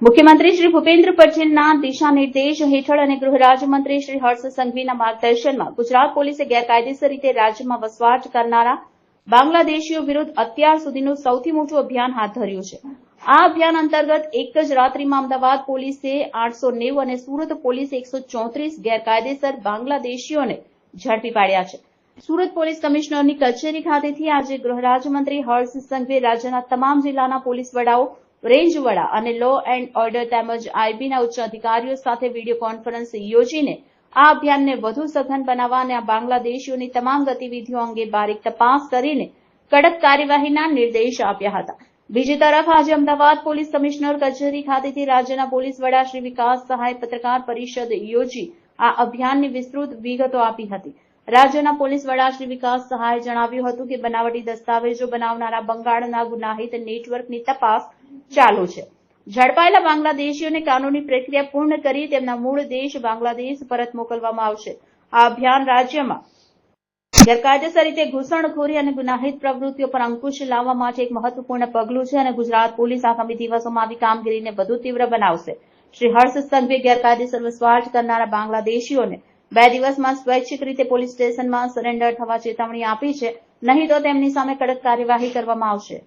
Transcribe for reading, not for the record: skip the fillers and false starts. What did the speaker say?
મુખ્યમંત્રી શ્રી ભૂપેન્દ્ર પટેલના દિશા નિર્દેશ હેઠળ અને ગૃહ રાજ્યમંત્રી શ્રી હર્ષ સંઘવીના માર્ગદર્શનમાં ગુજરાત પોલીસે ગેરકાયદેસર રીતે રાજ્યમાં વસવાટ કરનારા બાંગ્લાદેશીઓ વિરુદ્ધ અત્યાર સુધીનું સૌથી મોટું અભિયાન હાથ ધર્યું છે. આ અભિયાન અંતર્ગત એક જ રાત્રિમાં અમદાવાદ પોલીસે 890 અને સુરત પોલીસે 134 ગેરકાયદેસર બાંગ્લાદેશીઓને ઝડપી પાડ્યા છે. સુરત પોલીસ કમિશનરની કચેરી ખાતેથી આજે ગૃહ રાજ્યમંત્રી હર્ષ સંઘવીએ રાજ્યના તમામ જિલ્લાના પોલીસ વડાઓ, રેન્જ વડા અને લો એન્ડ ઓર્ડર તેમજ આઈબીના ઉચ્ચ અધિકારીઓ સાથે વિડીયો કોન્ફરન્સ યોજીને આ અભિયાનને વધુ સઘન બનાવવા અને આ બાંગ્લાદેશીઓની તમામ ગતિવિધિઓ અંગે બારીક તપાસ કરીને કડક કાર્યવાહીના નિર્દેશ આપ્યા હતા. બીજી તરફ આજે અમદાવાદ પોલીસ કમિશનર કચેરી ખાતેથી રાજ્યના પોલીસ વડા શ્રી વિકાસ સહાય પત્રકાર પરિષદ યોજી આ અભિયાનની વિસ્તૃત વિગતો આપી હતી. રાજ્યના પોલીસ વડા શ્રી વિકાસ સહાયે જણાવ્યું હતું કે બનાવટી દસ્તાવેજો બનાવનારા બંગાળના ગુનાહિત નેટવર્કની તપાસ ચાલુ છે. ઝડપાયેલા બાંગ્લાદેશીઓને કાનૂની પ્રક્રિયા પૂર્ણ કરી તેમના મૂળ દેશ બાંગ્લાદેશ પરત મોકલવામાં આવશે. આ અભિયાન રાજ્યમાં ગેરકાયદેસર રીતે ઘૂસણખોરી અને ગુનાહિત પ્રવૃત્તિઓ પર અંકુશ લાવવા માટે એક મહત્વપૂર્ણ પગલું છે અને ગુજરાત પોલીસ આગામી દિવસોમાં આવી કામગીરીને વધુ તીવ્ર બનાવશે. શ્રી હર્ષ સંઘવીએ ગેરકાયદેસર વસવાટ કરનારા બાંગ્લાદેશીઓને 2 દિવસમાં સ્વૈચ્છિક રીતે પોલીસ સ્ટેશનમાં સરેન્ડર થવા ચેતવણી આપી છે. નહીં તો તેમની સામે કડક કાર્યવાહી કરવામાં આવશે.